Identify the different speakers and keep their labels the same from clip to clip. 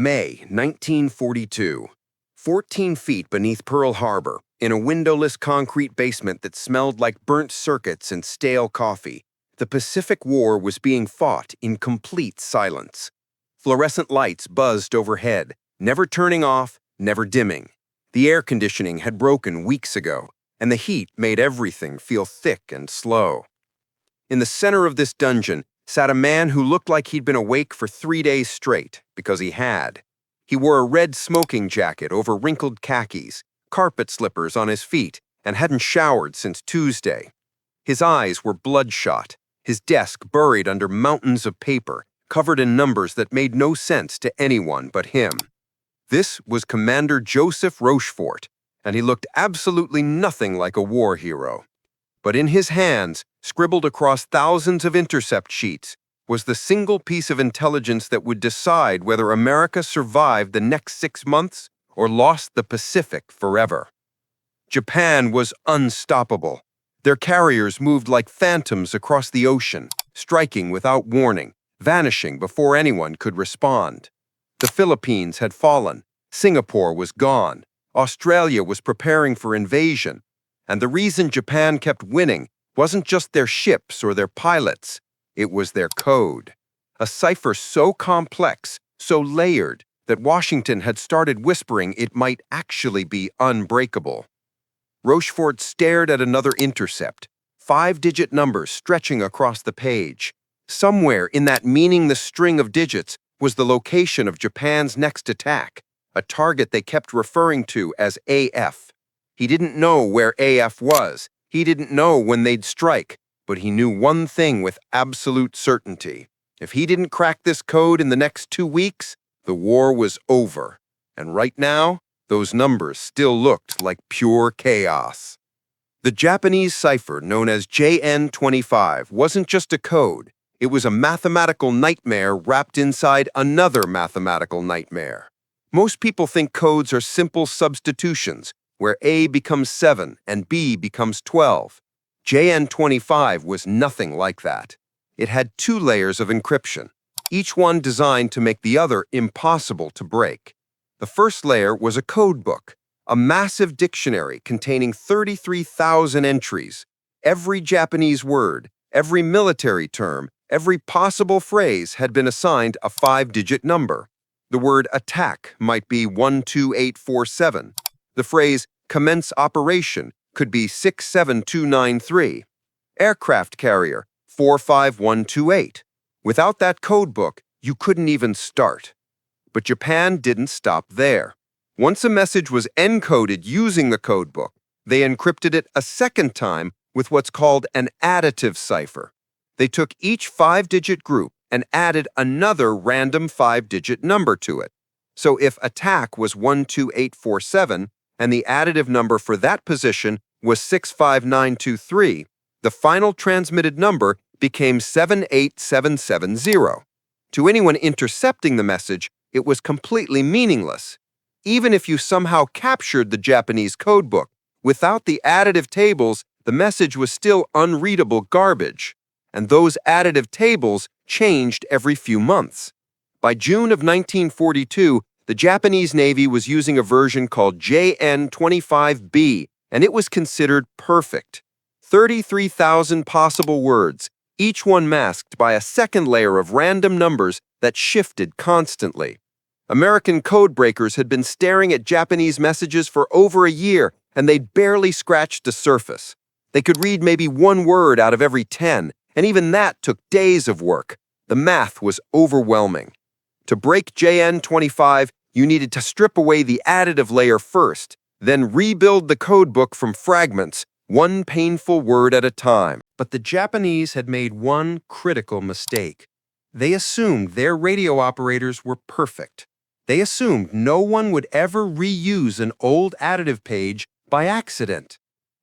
Speaker 1: May 1942. 14 feet beneath Pearl Harbor, in a windowless concrete basement that smelled like burnt circuits and stale coffee, the Pacific War was being fought in complete silence. Fluorescent lights buzzed overhead, never turning off, never dimming. The air conditioning had broken weeks ago, and the heat made everything feel thick and slow. In the center of this dungeon sat a man who looked like he'd been awake for 3 days straight, because he had. He wore a red smoking jacket over wrinkled khakis, carpet slippers on his feet, and hadn't showered since Tuesday. His eyes were bloodshot, his desk buried under mountains of paper, covered in numbers that made no sense to anyone but him. This was Commander Joseph Rochefort, and he looked absolutely nothing like a war hero. But in his hands, scribbled across thousands of intercept sheets, was the single piece of intelligence that would decide whether America survived the next 6 months or lost the Pacific forever. Japan was unstoppable. Their carriers moved like phantoms across the ocean, striking without warning, vanishing before anyone could respond. The Philippines had fallen, Singapore was gone, Australia was preparing for invasion, and the reason Japan kept winning wasn't just their ships or their pilots, it was their code. A cipher so complex, so layered, that Washington had started whispering it might actually be unbreakable. Rochefort stared at another intercept, 5-digit numbers stretching across the page. Somewhere in that meaningless string of digits was the location of Japan's next attack, a target they kept referring to as AF. He didn't know where AF was, he didn't know when they'd strike, but he knew one thing with absolute certainty. If he didn't crack this code in the next 2 weeks, the war was over. And right now, those numbers still looked like pure chaos. The Japanese cipher known as JN25 wasn't just a code, it was a mathematical nightmare wrapped inside another mathematical nightmare. Most people think codes are simple substitutions, where A becomes 7 and B becomes 12. JN25 was nothing like that. It had 2 layers of encryption, each one designed to make the other impossible to break. The first layer was a code book, a massive dictionary containing 33,000 entries. Every Japanese word, every military term, every possible phrase had been assigned a 5-digit number. The word attack might be 12847. The phrase commence operation could be 67293. Aircraft carrier 45128. Without that code book, you couldn't even start. But Japan didn't stop there. Once a message was encoded using the code book, they encrypted it a second time with what's called an additive cipher. They took each 5-digit group and added another random 5-digit number to it. So if attack was 12847 and the additive number for that position was 65923, the final transmitted number became 78770. To anyone intercepting the message, it was completely meaningless. Even if you somehow captured the Japanese codebook, without the additive tables, the message was still unreadable garbage. And those additive tables changed every few months. By June of 1942, the Japanese Navy was using a version called JN25B, and it was considered perfect. 33,000 possible words, each one masked by a second layer of random numbers that shifted constantly. American codebreakers had been staring at Japanese messages for over a year, and they'd barely scratched the surface. They could read maybe 1 word out of every 10, and even that took days of work. The math was overwhelming. To break JN25, you needed to strip away the additive layer first, then rebuild the codebook from fragments, one painful word at a time. But the Japanese had made one critical mistake. They assumed their radio operators were perfect. They assumed no one would ever reuse an old additive page by accident.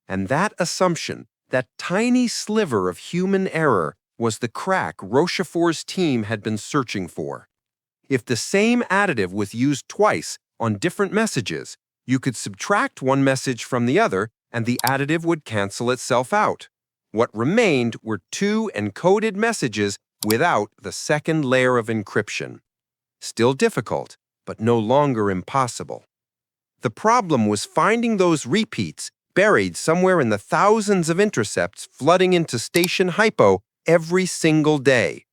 Speaker 1: And that assumption, that tiny sliver of human error, was the crack Rochefort's team had been searching for. If the same additive was used twice on different messages, you could subtract one message from the other and the additive would cancel itself out. What remained were 2 encoded messages without the second layer of encryption. Still difficult, but no longer impossible. The problem was finding those repeats buried somewhere in the thousands of intercepts flooding into Station HYPO every single day.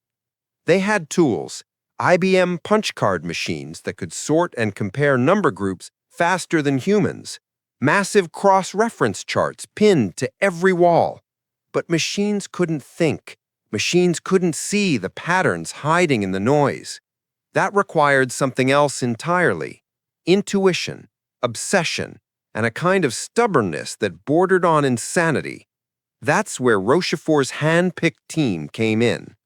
Speaker 1: They had tools, IBM punch card machines that could sort and compare number groups faster than humans, massive cross-reference charts pinned to every wall. But machines couldn't think. Machines couldn't see the patterns hiding in the noise. That required something else entirely: intuition, obsession, and a kind of stubbornness that bordered on insanity. That's where Rochefort's hand-picked team came in.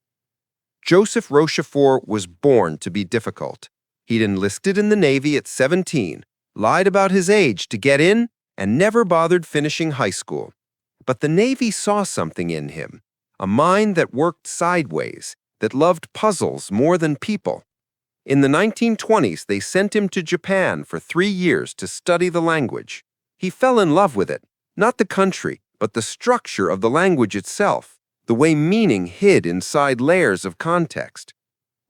Speaker 1: Joseph Rochefort was born to be difficult. He'd enlisted in the Navy at 17, lied about his age to get in, and never bothered finishing high school. But the Navy saw something in him, a mind that worked sideways, that loved puzzles more than people. In the 1920s, they sent him to Japan for 3 years to study the language. He fell in love with it, not the country, but the structure of the language itself, the way meaning hid inside layers of context.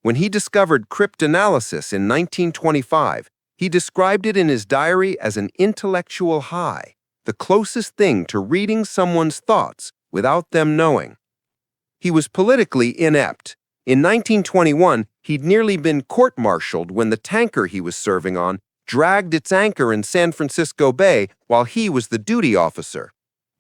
Speaker 1: When he discovered cryptanalysis in 1925, he described it in his diary as an intellectual high, the closest thing to reading someone's thoughts without them knowing. He was politically inept. In 1921, he'd nearly been court-martialed when the tanker he was serving on dragged its anchor in San Francisco Bay while he was the duty officer.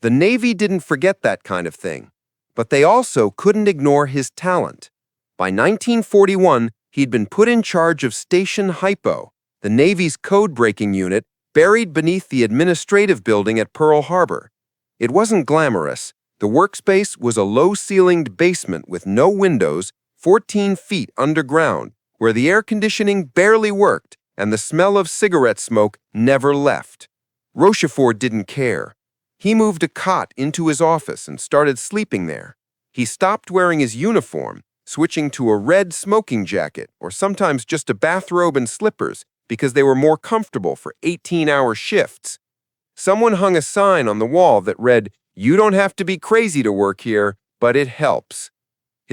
Speaker 1: The Navy didn't forget that kind of thing, but they also couldn't ignore his talent. By 1941, he'd been put in charge of Station HYPO, the Navy's code-breaking unit buried beneath the administrative building at Pearl Harbor. It wasn't glamorous. The workspace was a low-ceilinged basement with no windows, 14 feet underground, where the air conditioning barely worked and the smell of cigarette smoke never left. Rochefort didn't care. He moved a cot into his office and started sleeping there. He stopped wearing his uniform, switching to a red smoking jacket or sometimes just a bathrobe and slippers because they were more comfortable for 18-hour shifts. Someone hung a sign on the wall that read, "You don't have to be crazy to work here, but it helps."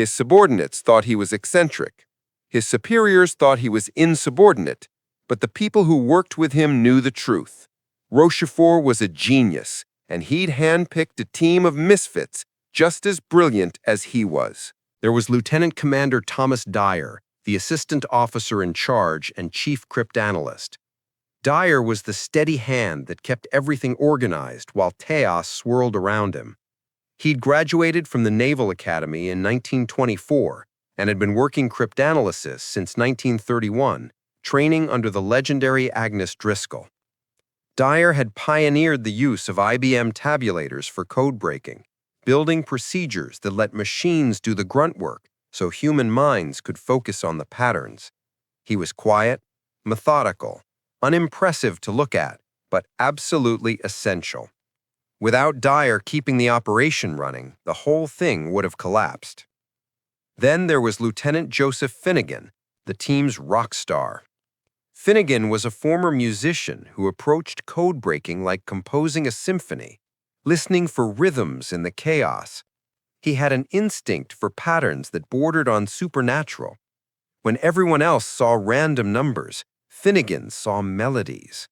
Speaker 1: His subordinates thought he was eccentric. His superiors thought he was insubordinate, but the people who worked with him knew the truth. Rochefort was a genius, and he'd handpicked a team of misfits just as brilliant as he was. There was Lieutenant Commander Thomas Dyer, the assistant officer in charge and chief cryptanalyst. Dyer was the steady hand that kept everything organized while chaos swirled around him. He'd graduated from the Naval Academy in 1924 and had been working cryptanalysis since 1931, training under the legendary Agnes Driscoll. Dyer had pioneered the use of IBM tabulators for code breaking, building procedures that let machines do the grunt work so human minds could focus on the patterns. He was quiet, methodical, unimpressive to look at, but absolutely essential. Without Dyer keeping the operation running, the whole thing would have collapsed. Then there was Lieutenant Joseph Finnegan, the team's rock star. Finnegan was a former musician who approached code breaking like composing a symphony, listening for rhythms in the chaos. He had an instinct for patterns that bordered on supernatural. When everyone else saw random numbers, Finnegan saw melodies.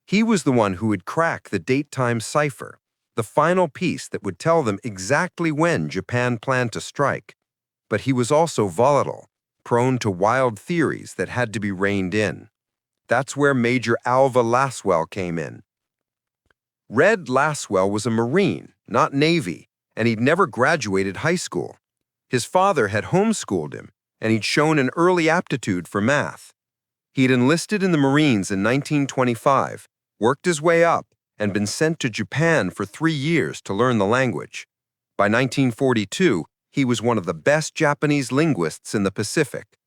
Speaker 1: He was the one who would crack the date-time cipher, the final piece that would tell them exactly when Japan planned to strike. But he was also volatile, prone to wild theories that had to be reined in. That's where Major Alva Laswell came in. Red Laswell was a Marine, not Navy, and he'd never graduated high school. His father had homeschooled him, and he'd shown an early aptitude for math. He'd enlisted in the Marines in 1925, worked his way up, and been sent to Japan for 3 years to learn the language. By 1942, he was one of the best Japanese linguists in the Pacific.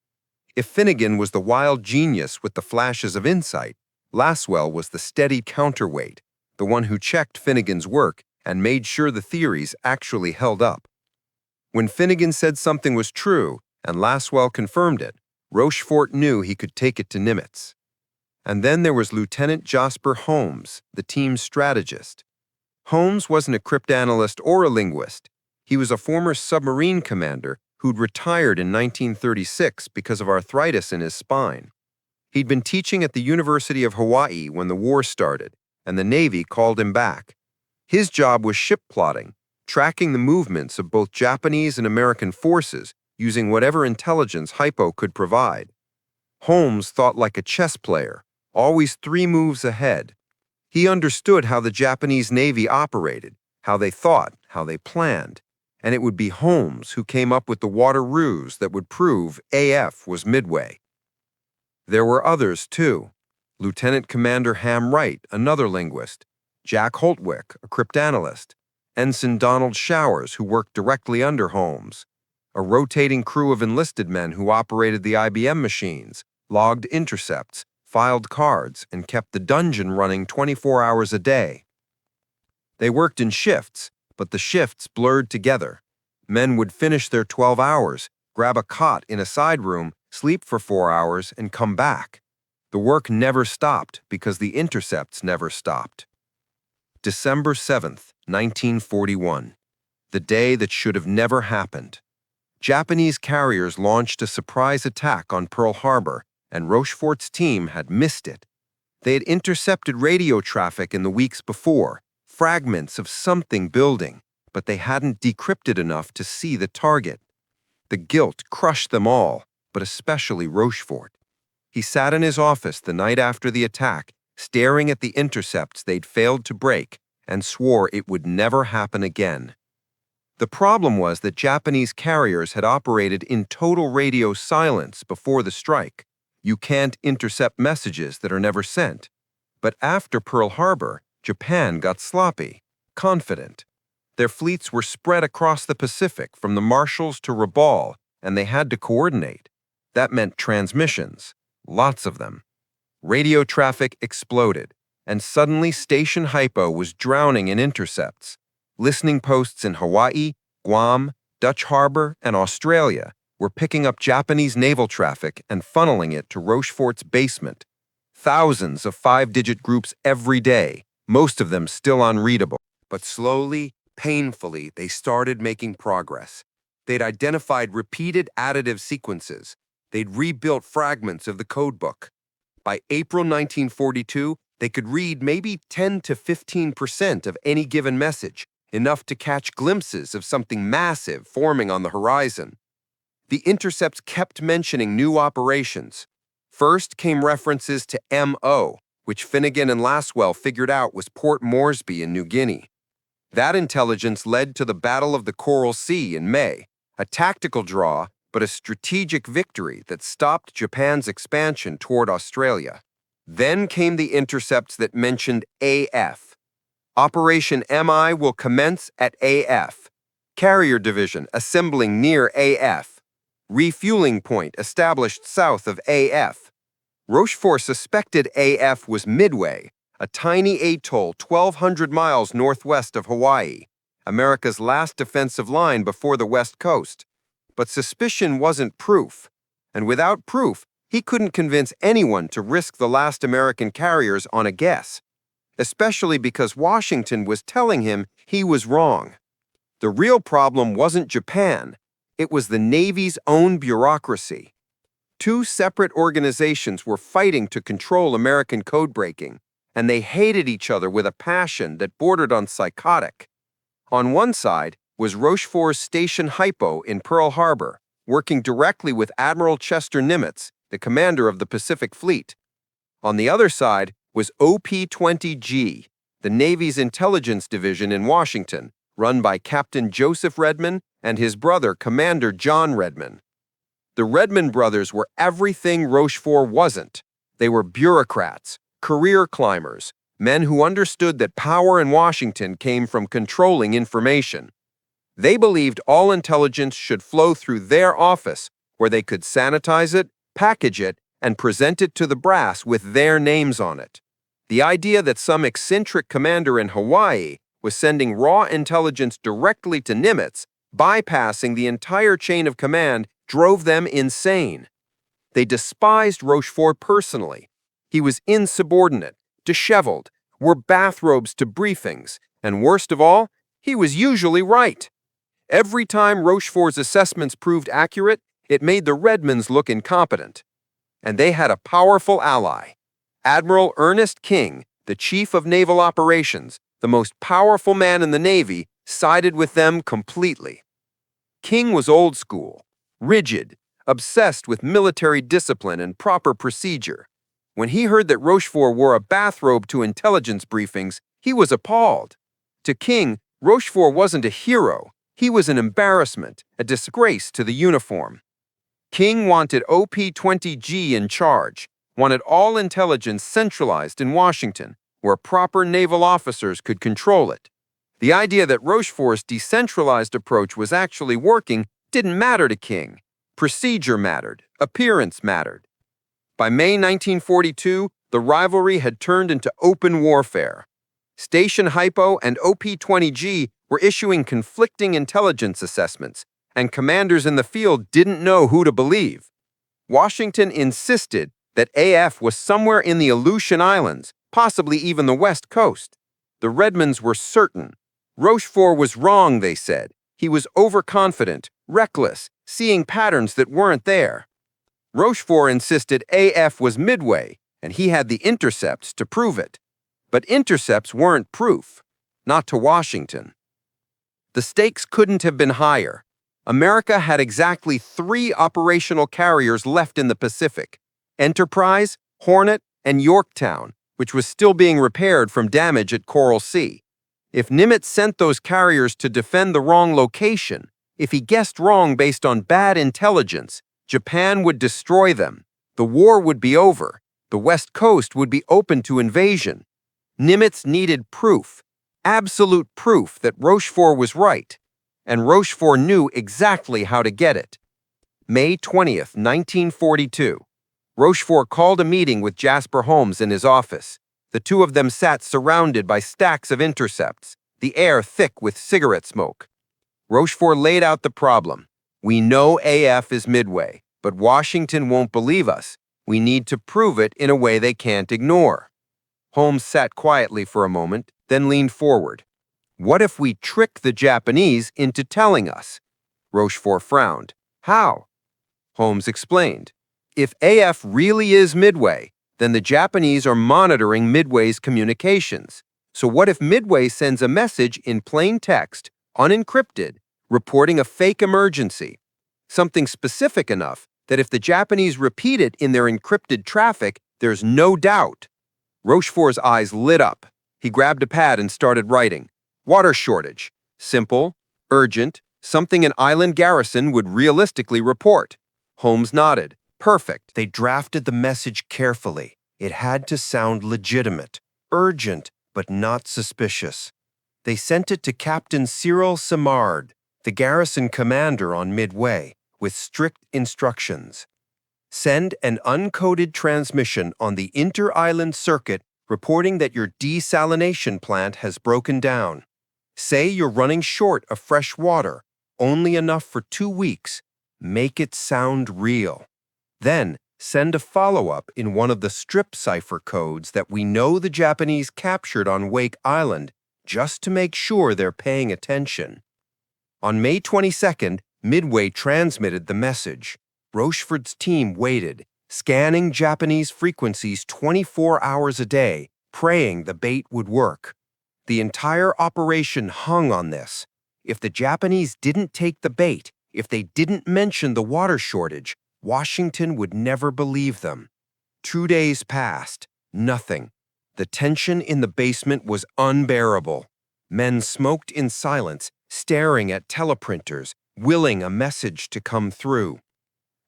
Speaker 1: If Finnegan was the wild genius with the flashes of insight, Laswell was the steady counterweight, the one who checked Finnegan's work and made sure the theories actually held up. When Finnegan said something was true and Laswell confirmed it, Rochefort knew he could take it to Nimitz. And then there was Lieutenant Jasper Holmes, the team's strategist. Holmes wasn't a cryptanalyst or a linguist. He was a former submarine commander who'd retired in 1936 because of arthritis in his spine. He'd been teaching at the University of Hawaii when the war started, and the Navy called him back. His job was ship plotting, tracking the movements of both Japanese and American forces using whatever intelligence HYPO could provide. Holmes thought like a chess player, always 3 moves ahead. He understood how the Japanese Navy operated, how they thought, how they planned, and it would be Holmes who came up with the water ruse that would prove AF was Midway. There were others, too. Lieutenant Commander Ham Wright, another linguist, Jack Holtwick, a cryptanalyst, Ensign Donald Showers, who worked directly under Holmes, a rotating crew of enlisted men who operated the IBM machines, logged intercepts, filed cards, and kept the dungeon running 24 hours a day. They worked in shifts, but the shifts blurred together. Men would finish their 12 hours, grab a cot in a side room, sleep for 4 hours, and come back. The work never stopped because the intercepts never stopped. December 7th, 1941. The day that should have never happened. Japanese carriers launched a surprise attack on Pearl Harbor, and Rochefort's team had missed it. They had intercepted radio traffic in the weeks before, fragments of something building, but they hadn't decrypted enough to see the target. The guilt crushed them all, but especially Rochefort. He sat in his office the night after the attack, staring at the intercepts they'd failed to break, and swore it would never happen again. The problem was that Japanese carriers had operated in total radio silence before the strike. You can't intercept messages that are never sent. But after Pearl Harbor, Japan got sloppy, confident. Their fleets were spread across the Pacific from the Marshalls to Rabaul, and they had to coordinate. That meant transmissions, lots of them. Radio traffic exploded, and suddenly Station HYPO was drowning in intercepts. Listening posts in Hawaii, Guam, Dutch Harbor, and Australia were picking up Japanese naval traffic and funneling it to Rochefort's basement. Thousands of 5-digit groups every day, most of them still unreadable. But slowly, painfully, they started making progress. They'd identified repeated additive sequences. They'd rebuilt fragments of the codebook. By April 1942, they could read maybe 10 to 15% of any given message, enough to catch glimpses of something massive forming on the horizon. The intercepts kept mentioning new operations. First came references to MO, which Finnegan and Laswell figured out was Port Moresby in New Guinea. That intelligence led to the Battle of the Coral Sea in May, a tactical draw but a strategic victory that stopped Japan's expansion toward Australia. Then came the intercepts that mentioned AF. Operation MI will commence at AF. Carrier division assembling near AF. Refueling point established south of AF. Rochefort suspected AF was Midway, a tiny atoll 1,200 miles northwest of Hawaii, America's last defensive line before the West Coast. But suspicion wasn't proof, and without proof, he couldn't convince anyone to risk the last American carriers on a guess, especially because Washington was telling him he was wrong. The real problem wasn't Japan, it was the Navy's own bureaucracy. 2 separate organizations were fighting to control American codebreaking, and they hated each other with a passion that bordered on psychotic. On one side was Rochefort's Station HYPO in Pearl Harbor, working directly with Admiral Chester Nimitz, the commander of the Pacific Fleet. On the other side was OP-20G, the Navy's intelligence division in Washington, run by Captain Joseph Redman and his brother Commander John Redman. The Redman brothers were everything Rochefort wasn't. They were bureaucrats, career climbers, men who understood that power in Washington came from controlling information. They believed all intelligence should flow through their office, where they could sanitize it, package it, and present it to the brass with their names on it. The idea that some eccentric commander in Hawaii was sending raw intelligence directly to Nimitz, bypassing the entire chain of command, drove them insane. They despised Rochefort personally. He was insubordinate, disheveled, wore bathrobes to briefings, and worst of all, he was usually right. Every time Rochefort's assessments proved accurate, it made the Redmans look incompetent. And they had a powerful ally. Admiral Ernest King, the chief of naval operations, the most powerful man in the Navy, sided with them completely. King was old school, rigid, obsessed with military discipline and proper procedure. When he heard that Rochefort wore a bathrobe to intelligence briefings, he was appalled. To King, Rochefort wasn't a hero. He was an embarrassment, a disgrace to the uniform. King wanted OP-20G in charge, wanted all intelligence centralized in Washington, where proper naval officers could control it. The idea that Rochefort's decentralized approach was actually working didn't matter to King. Procedure mattered. Appearance mattered. By May 1942, the rivalry had turned into open warfare. Station HYPO and OP-20G were issuing conflicting intelligence assessments, and commanders in the field didn't know who to believe. Washington insisted that AF was somewhere in the Aleutian Islands, possibly even the West Coast. The Redmonds were certain. Rochefort was wrong, they said. He was overconfident, reckless, seeing patterns that weren't there. Rochefort insisted AF was Midway, and he had the intercepts to prove it. But intercepts weren't proof, not to Washington. The stakes couldn't have been higher. America had exactly 3 operational carriers left in the Pacific: Enterprise, Hornet, and Yorktown, which was still being repaired from damage at Coral Sea. If Nimitz sent those carriers to defend the wrong location, if he guessed wrong based on bad intelligence, Japan would destroy them. The war would be over. The West Coast would be open to invasion. Nimitz needed proof, absolute proof that Rochefort was right, and Rochefort knew exactly how to get it. May 20th, 1942. Rochefort called a meeting with Jasper Holmes in his office. The two of them sat surrounded by stacks of intercepts, the air thick with cigarette smoke. Rochefort laid out the problem. We know AF is Midway, but Washington won't believe us. We need to prove it in a way they can't ignore. Holmes sat quietly for a moment, then leaned forward. What if we trick the Japanese into telling us? Rochefort frowned. How? Holmes explained. If AF really is Midway, then the Japanese are monitoring Midway's communications. So what if Midway sends a message in plain text, unencrypted, reporting a fake emergency? Something specific enough that if the Japanese repeat it in their encrypted traffic, there's no doubt. Rochefort's eyes lit up. He grabbed a pad and started writing. Water shortage. Simple, urgent, something an island garrison would realistically report. Holmes nodded. Perfect. They drafted the message carefully. It had to sound legitimate, urgent, but not suspicious. They sent it to Captain Cyril Simard, the garrison commander on Midway, with strict instructions. Send an uncoded transmission on the inter-island circuit reporting that your desalination plant has broken down. Say you're running short of fresh water, only enough for 2 weeks. Make it sound real. Then, send a follow-up in one of the strip cipher codes that we know the Japanese captured on Wake Island, just to make sure they're paying attention. On May 22nd, Midway transmitted the message. Rochefort's team waited, scanning Japanese frequencies 24 hours a day, praying the bait would work. The entire operation hung on this. If the Japanese didn't take the bait, if they didn't mention the water shortage, Washington would never believe them. 2 days passed. Nothing. The tension in the basement was unbearable. Men smoked in silence, staring at teleprinters, willing a message to come through.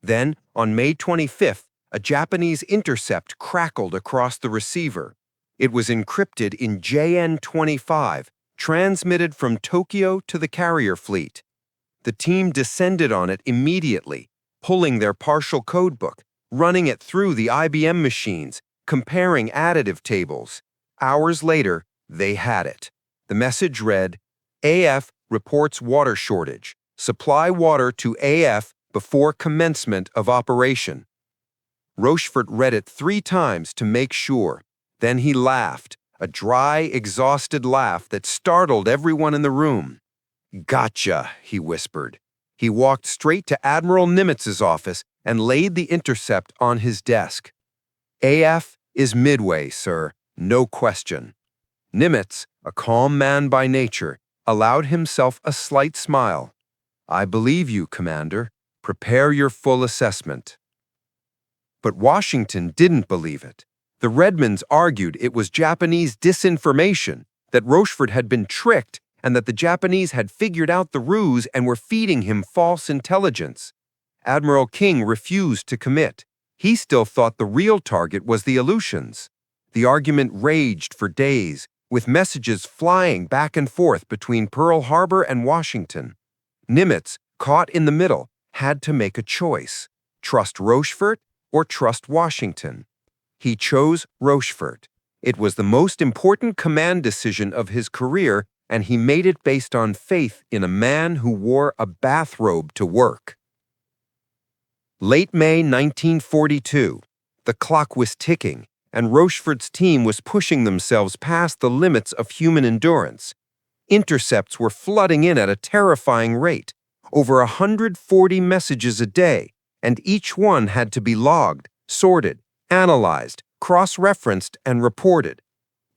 Speaker 1: Then, on May 25th, a Japanese intercept crackled across the receiver. It was encrypted in JN-25, transmitted from Tokyo to the carrier fleet. The team descended on it immediately, pulling their partial codebook, running it through the IBM machines, comparing additive tables. Hours later, they had it. The message read, AF reports water shortage. Supply water to AF before commencement of operation. Rochefort read it 3 times to make sure. Then he laughed, a dry, exhausted laugh that startled everyone in the room. Gotcha, he whispered. He walked straight to Admiral Nimitz's office, and laid the intercept on his desk. AF is Midway, sir, no question. Nimitz, a calm man by nature, allowed himself a slight smile. I believe you, Commander. Prepare your full assessment. But Washington didn't believe it. The Redmonds argued it was Japanese disinformation, that Rochefort had been tricked, and that the Japanese had figured out the ruse and were feeding him false intelligence. Admiral King refused to commit. He still thought the real target was the Aleutians. The argument raged for days, with messages flying back and forth between Pearl Harbor and Washington. Nimitz, caught in the middle, had to make a choice: trust Rochefort or trust Washington. He chose Rochefort. It was the most important command decision of his career, and he made it based on faith in a man who wore a bathrobe to work. Late May 1942. The clock was ticking, and Rochefort's team was pushing themselves past the limits of human endurance. Intercepts were flooding in at a terrifying rate, over 140 messages a day, and each one had to be logged, sorted, analyzed, cross-referenced, and reported.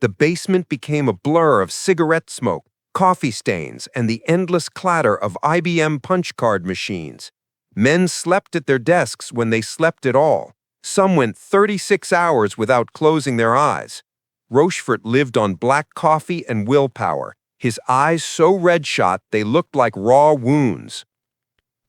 Speaker 1: The basement became a blur of cigarette smoke, coffee stains, and the endless clatter of IBM punch card machines. Men slept at their desks when they slept at all. Some went 36 hours without closing their eyes. Rochefort lived on black coffee and willpower, his eyes so red-shot they looked like raw wounds.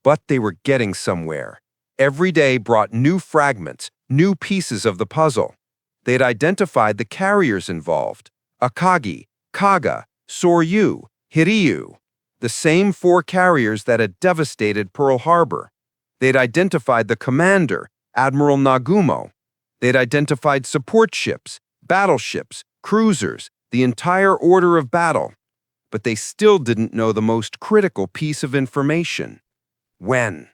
Speaker 1: But they were getting somewhere. Every day brought new fragments, new pieces of the puzzle. They had identified the carriers involved: Akagi, Kaga, Soryu, Hiryu, the same 4 carriers that had devastated Pearl Harbor. They'd identified the commander, Admiral Nagumo. They'd identified support ships, battleships, cruisers, the entire order of battle. But they still didn't know the most critical piece of information: when.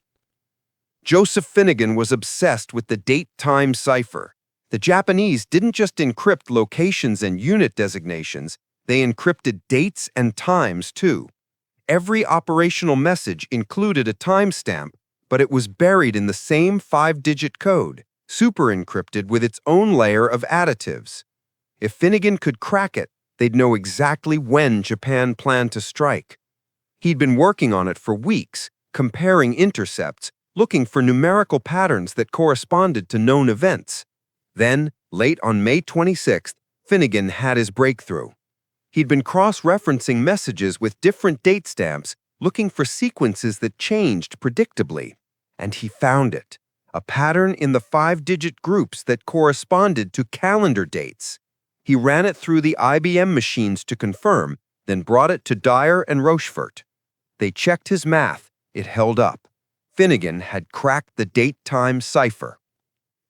Speaker 1: Joseph Finnegan was obsessed with the date-time cipher. The Japanese didn't just encrypt locations and unit designations, they encrypted dates and times too. Every operational message included a timestamp, but it was buried in the same 5-digit code, super-encrypted with its own layer of additives. If Finnegan could crack it, they'd know exactly when Japan planned to strike. He'd been working on it for weeks, comparing intercepts, looking for numerical patterns that corresponded to known events. Then, late on May 26th, Finnegan had his breakthrough. He'd been cross-referencing messages with different date stamps, looking for sequences that changed predictably. And he found it, a pattern in the 5-digit groups that corresponded to calendar dates. He ran it through the IBM machines to confirm, then brought it to Dyer and Rochefort. They checked his math. It held up. Finnegan had cracked the date-time cipher.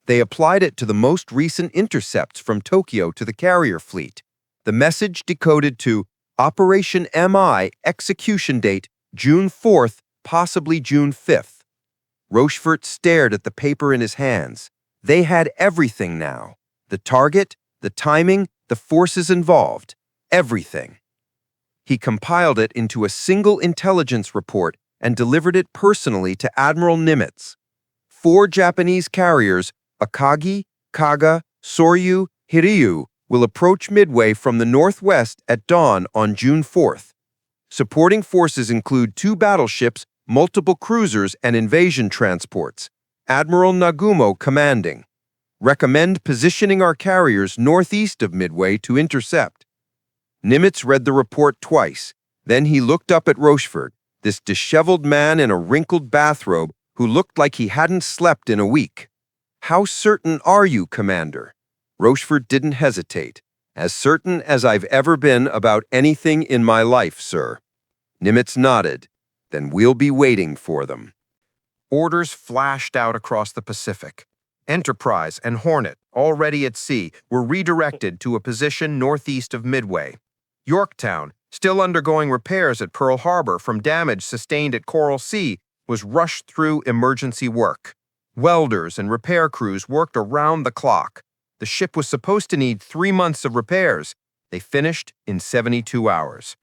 Speaker 1: They applied it to the most recent intercepts from Tokyo to the carrier fleet. The message decoded to Operation MI execution date June 4th, possibly June 5th. Rochefort stared at the paper in his hands. They had everything now: the target, the timing, the forces involved, everything. He compiled it into a single intelligence report and delivered it personally to Admiral Nimitz. 4 Japanese carriers, Akagi, Kaga, Soryu, Hiryu, will approach Midway from the northwest at dawn on June 4th. Supporting forces include 2 battleships, multiple cruisers, and invasion transports. Admiral Nagumo commanding. Recommend positioning our carriers northeast of Midway to intercept. Nimitz read the report twice. Then he looked up at Rochefort, this disheveled man in a wrinkled bathrobe who looked like he hadn't slept in a week. How certain are you, Commander? Rochefort didn't hesitate. As certain as I've ever been about anything in my life, sir. Nimitz nodded. Then we'll be waiting for them. Orders flashed out across the Pacific. Enterprise and Hornet, already at sea, were redirected to a position northeast of Midway. Yorktown, still undergoing repairs at Pearl Harbor from damage sustained at Coral Sea, was rushed through emergency work. Welders and repair crews worked around the clock. The ship was supposed to need 3 months of repairs. They finished in 72 hours.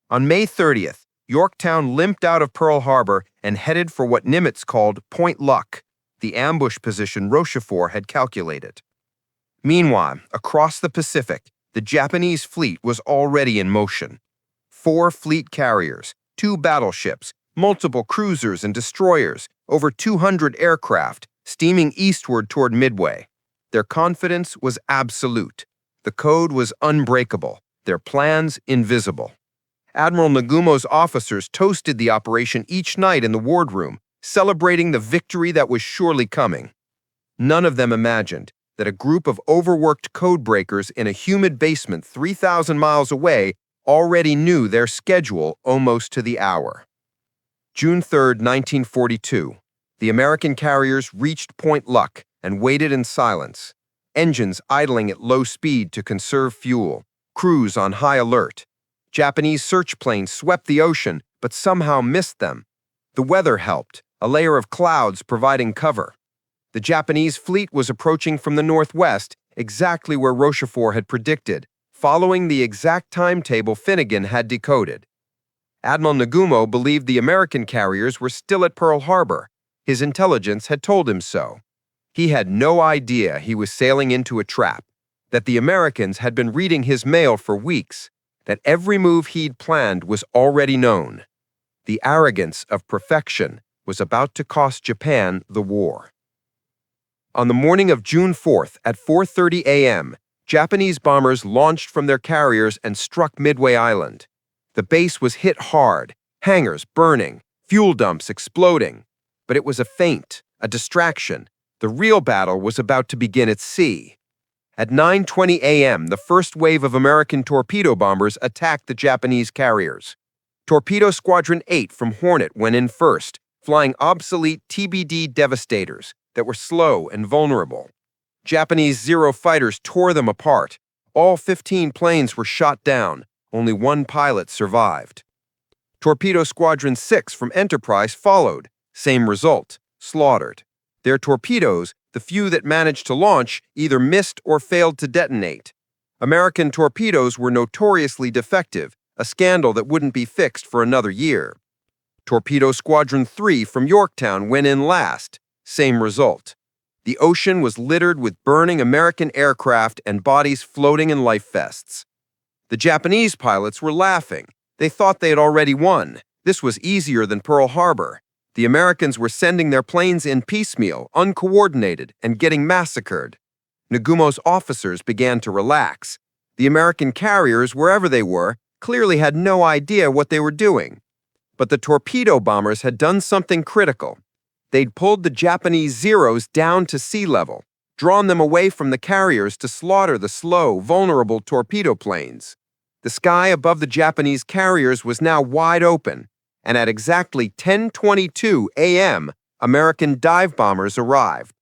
Speaker 1: On May 30th, Yorktown limped out of Pearl Harbor and headed for what Nimitz called Point Luck, the ambush position Rochefort had calculated. Meanwhile, across the Pacific, the Japanese fleet was already in motion. 4 fleet carriers, 2 battleships, multiple cruisers and destroyers, over 200 aircraft, steaming eastward toward Midway. Their confidence was absolute. The code was unbreakable, their plans invisible. Admiral Nagumo's officers toasted the operation each night in the wardroom, celebrating the victory that was surely coming. None of them imagined that a group of overworked codebreakers in a humid basement 3,000 miles away already knew their schedule almost to the hour. June 3, 1942, the American carriers reached Point Luck and waited in silence, engines idling at low speed to conserve fuel, crews on high alert. Japanese search planes swept the ocean, but somehow missed them. The weather helped, a layer of clouds providing cover. The Japanese fleet was approaching from the northwest, exactly where Rochefort had predicted, following the exact timetable Finnegan had decoded. Admiral Nagumo believed the American carriers were still at Pearl Harbor. His intelligence had told him so. He had no idea he was sailing into a trap, that the Americans had been reading his mail for weeks, that every move he'd planned was already known. The arrogance of perfection was about to cost Japan the war. On the morning of June 4th at 4:30 a.m., Japanese bombers launched from their carriers and struck Midway Island. The base was hit hard, hangars burning, fuel dumps exploding. But it was a feint, a distraction. The real battle was about to begin at sea. At 9:20 a.m., the first wave of American torpedo bombers attacked the Japanese carriers. Torpedo Squadron 8 from Hornet went in first, flying obsolete TBD Devastators that were slow and vulnerable. Japanese Zero fighters tore them apart. All 15 planes were shot down. Only 1 pilot survived. Torpedo Squadron 6 from Enterprise followed. Same result, slaughtered. Their torpedoes, the few that managed to launch, either missed or failed to detonate. American torpedoes were notoriously defective, a scandal that wouldn't be fixed for another year. Torpedo Squadron 3 from Yorktown went in last. Same result. The ocean was littered with burning American aircraft and bodies floating in life vests. The Japanese pilots were laughing. They thought they had already won. This was easier than Pearl Harbor. The Americans were sending their planes in piecemeal, uncoordinated, and getting massacred. Nagumo's officers began to relax. The American carriers, wherever they were, clearly had no idea what they were doing. But the torpedo bombers had done something critical. They'd pulled the Japanese Zeros down to sea level, drawn them away from the carriers to slaughter the slow, vulnerable torpedo planes. The sky above the Japanese carriers was now wide open, and at exactly 10:22 a.m., American dive bombers arrived.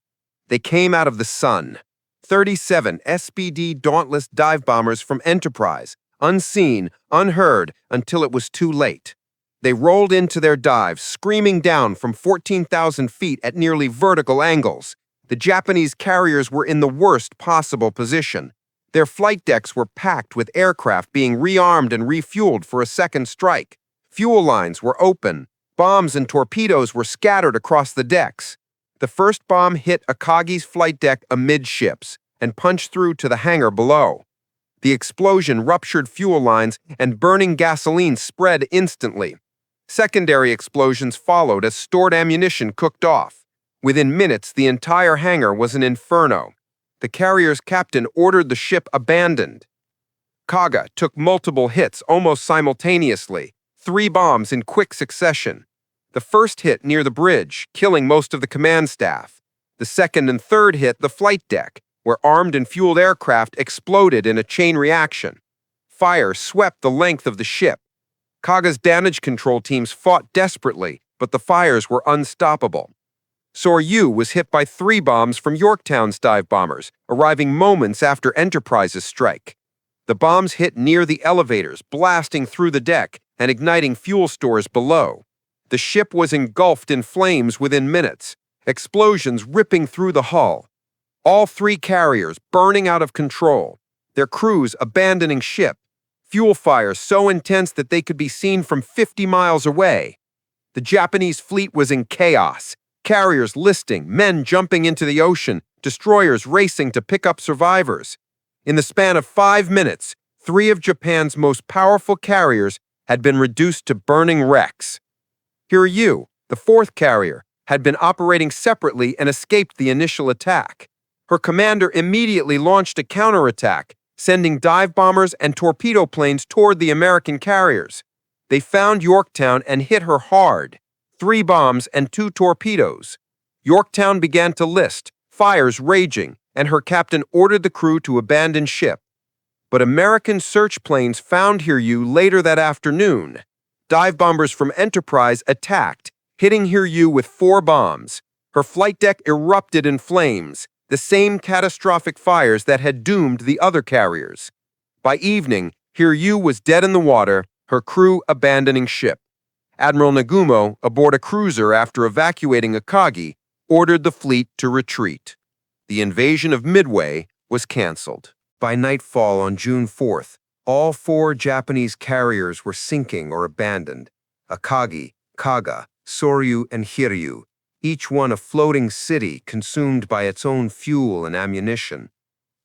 Speaker 1: They came out of the sun. 37 SPD Dauntless dive bombers from Enterprise, unseen, unheard, until it was too late. They rolled into their dives, screaming down from 14,000 feet at nearly vertical angles. The Japanese carriers were in the worst possible position. Their flight decks were packed with aircraft being rearmed and refueled for a second strike. Fuel lines were open. Bombs and torpedoes were scattered across the decks. The first bomb hit Akagi's flight deck amidships and punched through to the hangar below. The explosion ruptured fuel lines and burning gasoline spread instantly. Secondary explosions followed as stored ammunition cooked off. Within minutes, the entire hangar was an inferno. The carrier's captain ordered the ship abandoned. Kaga took multiple hits almost simultaneously, 3 bombs in quick succession. The first hit near the bridge, killing most of the command staff. The second and third hit the flight deck, where armed and fueled aircraft exploded in a chain reaction. Fire swept the length of the ship. Kaga's damage control teams fought desperately, but the fires were unstoppable. Soryu was hit by 3 bombs from Yorktown's dive bombers, arriving moments after Enterprise's strike. The bombs hit near the elevators, blasting through the deck and igniting fuel stores below. The ship was engulfed in flames within minutes, explosions ripping through the hull. All 3 carriers burning out of control, their crews abandoning ship. fuel fires so intense that they could be seen from 50 miles away. The Japanese fleet was in chaos, carriers listing, men jumping into the ocean, destroyers racing to pick up survivors. In the span of 5 minutes, 3 of Japan's most powerful carriers had been reduced to burning wrecks. Hiryu, the 4th carrier, had been operating separately and escaped the initial attack. Her commander immediately launched a counterattack, sending dive bombers and torpedo planes toward the American carriers. They found Yorktown and hit her hard. 3 bombs and 2 torpedoes. Yorktown began to list, fires raging, and her captain ordered the crew to abandon ship. But American search planes found Hiryu later that afternoon. Dive bombers from Enterprise attacked, hitting Hiryu with 4 bombs. Her flight deck erupted in flames, the same catastrophic fires that had doomed the other carriers. By evening, Hiryu was dead in the water, her crew abandoning ship. Admiral Nagumo, aboard a cruiser after evacuating Akagi, ordered the fleet to retreat. The invasion of Midway was canceled. By nightfall on June 4th, all 4 Japanese carriers were sinking or abandoned. Akagi, Kaga, Soryu, and Hiryu, each one a floating city consumed by its own fuel and ammunition.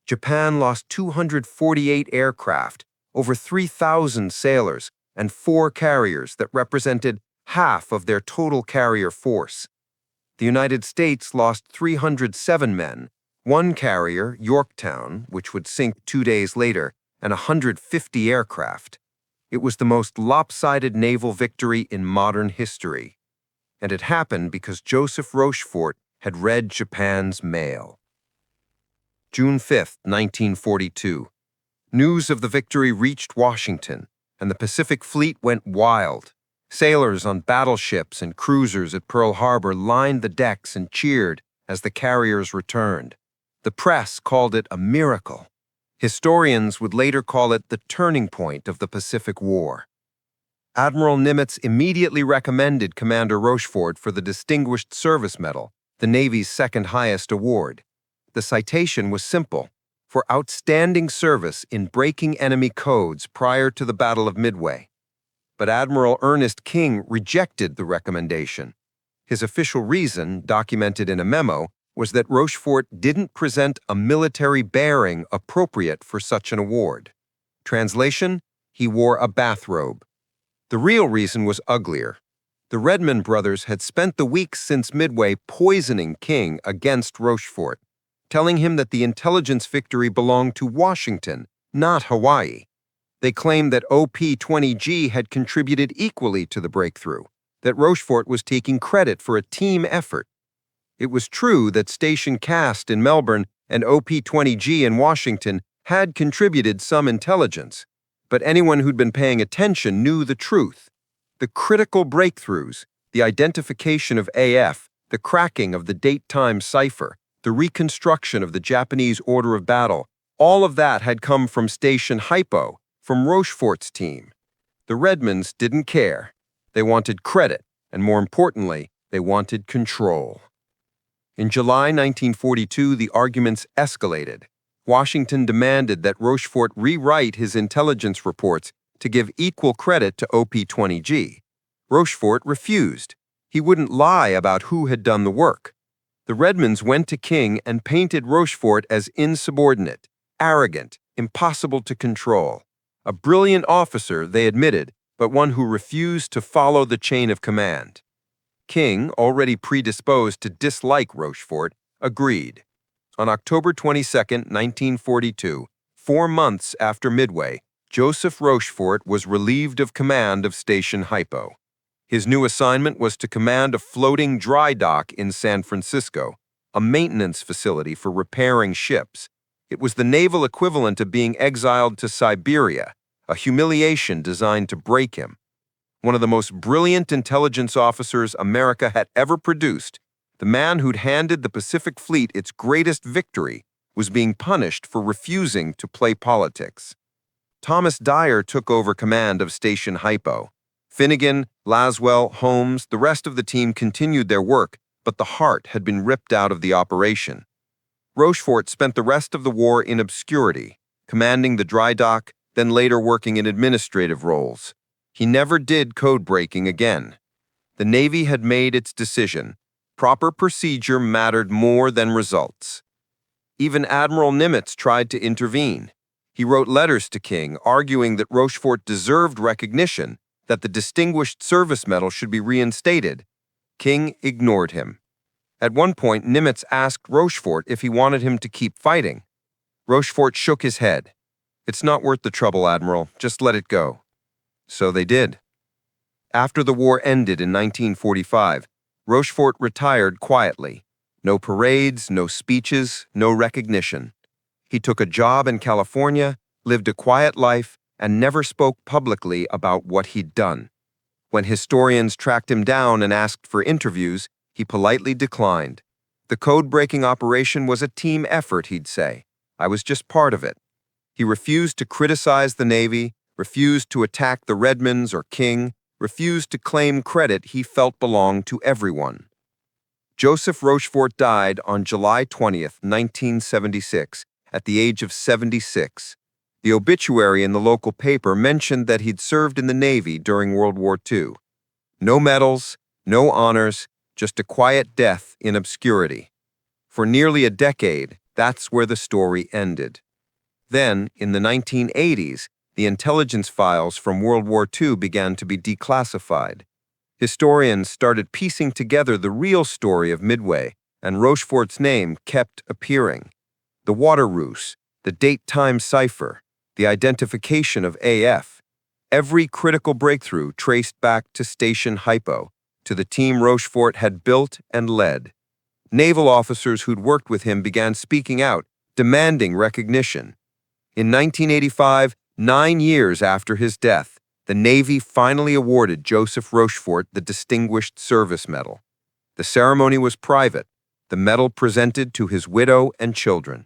Speaker 1: Japan lost 248 aircraft, over 3,000 sailors, and 4 carriers that represented half of their total carrier force. The United States lost 307 men, 1 carrier, Yorktown, which would sink 2 days later, and 150 aircraft. It was the most lopsided naval victory in modern history. And it happened because Joseph Rochefort had read Japan's mail. June 5, 1942. News of the victory reached Washington, and the Pacific Fleet went wild. Sailors on battleships and cruisers at Pearl Harbor lined the decks and cheered as the carriers returned. The press called it a miracle. Historians would later call it the turning point of the Pacific War. Admiral Nimitz immediately recommended Commander Rochefort for the Distinguished Service Medal, the Navy's 2nd highest award. The citation was simple: for outstanding service in breaking enemy codes prior to the Battle of Midway. But Admiral Ernest King rejected the recommendation. His official reason, documented in a memo, was that Rochefort didn't present a military bearing appropriate for such an award. Translation: he wore a bathrobe. The real reason was uglier. The Redmond brothers had spent the weeks since Midway poisoning King against Rochefort, telling him that the intelligence victory belonged to Washington, not Hawaii. They claimed that OP-20G had contributed equally to the breakthrough, that Rochefort was taking credit for a team effort. It was true that Station CAST in Melbourne and OP-20G in Washington had contributed some intelligence, but anyone who'd been paying attention knew the truth. The critical breakthroughs, the identification of AF, the cracking of the date-time cipher, the reconstruction of the Japanese order of battle, all of that had come from Station HYPO, from Rochefort's team. The Redmonds didn't care. They wanted credit, and more importantly, they wanted control. In July 1942, the arguments escalated. Washington demanded that Rochefort rewrite his intelligence reports to give equal credit to OP-20G. Rochefort refused. He wouldn't lie about who had done the work. The Redmonds went to King and painted Rochefort as insubordinate, arrogant, impossible to control. A brilliant officer, they admitted, but one who refused to follow the chain of command. King, already predisposed to dislike Rochefort, agreed. On October 22, 1942, 4 months after Midway, Joseph Rochefort was relieved of command of Station HYPO. His new assignment was to command a floating dry dock in San Francisco, a maintenance facility for repairing ships. It was the naval equivalent of being exiled to Siberia, a humiliation designed to break him. One of the most brilliant intelligence officers America had ever produced, the man who'd handed the Pacific Fleet its greatest victory, was being punished for refusing to play politics. Thomas Dyer took over command of Station HYPO. Finnegan, Laswell, Holmes, the rest of the team continued their work, but the heart had been ripped out of the operation. Rochefort spent the rest of the war in obscurity, commanding the dry dock, then later working in administrative roles. He never did code breaking again. The Navy had made its decision. Proper procedure mattered more than results. Even Admiral Nimitz tried to intervene. He wrote letters to King arguing that Rochefort deserved recognition, that the Distinguished Service Medal should be reinstated. King ignored him. At one point, Nimitz asked Rochefort if he wanted him to keep fighting. Rochefort shook his head. "It's not worth the trouble, Admiral. Just let it go." So they did. After the war ended in 1945, Rochefort retired quietly. No parades, no speeches, no recognition. He took a job in California, lived a quiet life, and never spoke publicly about what he'd done. When historians tracked him down and asked for interviews, he politely declined. The code-breaking operation was a team effort, he'd say. I was just part of it. He refused to criticize the Navy, refused to attack the Redmonds or King, refused to claim credit he felt belonged to everyone. Joseph Rochefort died on July 20th, 1976, at the age of 76. The obituary in the local paper mentioned that he'd served in the Navy during World War II. No medals, no honors, just a quiet death in obscurity. For nearly a decade, that's where the story ended. Then, in the 1980s, the intelligence files from World War II began to be declassified. Historians started piecing together the real story of Midway, and Rochefort's name kept appearing. The water ruse, the date-time cipher, the identification of AF. Every critical breakthrough traced back to Station HYPO, to the team Rochefort had built and led. Naval officers who'd worked with him began speaking out, demanding recognition. In 1985, 9 years after his death, the Navy finally awarded Joseph Rochefort the Distinguished Service Medal. The ceremony was private, the medal presented to his widow and children.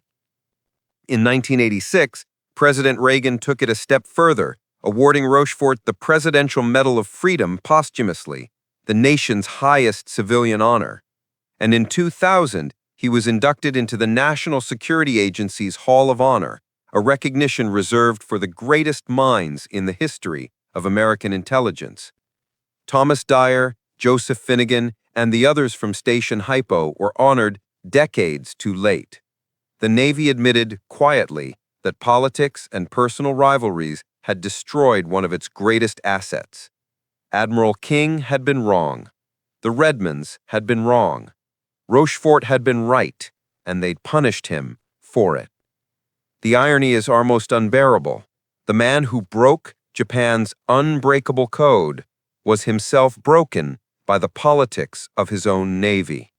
Speaker 1: In 1986, President Reagan took it a step further, awarding Rochefort the Presidential Medal of Freedom posthumously, the nation's highest civilian honor. And in 2000, he was inducted into the National Security Agency's Hall of Honor, a recognition reserved for the greatest minds in the history of American intelligence. Thomas Dyer, Joseph Finnegan, and the others from Station HYPO were honored decades too late. The Navy admitted quietly that politics and personal rivalries had destroyed one of its greatest assets. Admiral King had been wrong. The Redmonds had been wrong. Rochefort had been right, and they'd punished him for it. The irony is almost unbearable. The man who broke Japan's unbreakable code was himself broken by the politics of his own Navy.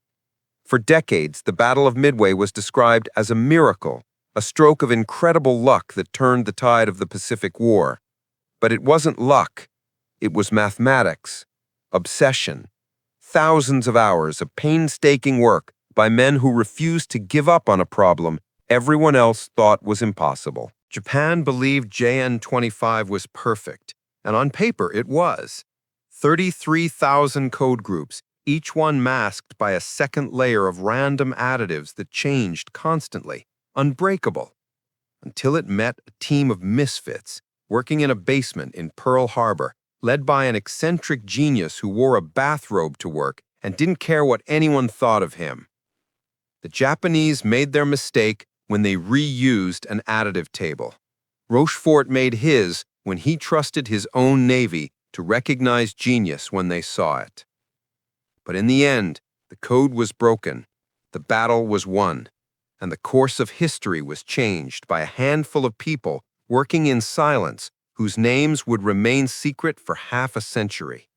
Speaker 1: For decades, the Battle of Midway was described as a miracle, a stroke of incredible luck that turned the tide of the Pacific War. But it wasn't luck. It was mathematics, obsession, thousands of hours of painstaking work by men who refused to give up on a problem everyone else thought was impossible. Japan believed JN-25 was perfect, and on paper it was. 33,000 code groups, each one masked by a second layer of random additives that changed constantly. Unbreakable. Until it met a team of misfits working in a basement in Pearl Harbor, led by an eccentric genius who wore a bathrobe to work and didn't care what anyone thought of him. The Japanese made their mistake when they reused an additive table. Rochefort made his when he trusted his own Navy to recognize genius when they saw it. But in the end, the code was broken, the battle was won, and the course of history was changed by a handful of people working in silence whose names would remain secret for half a century.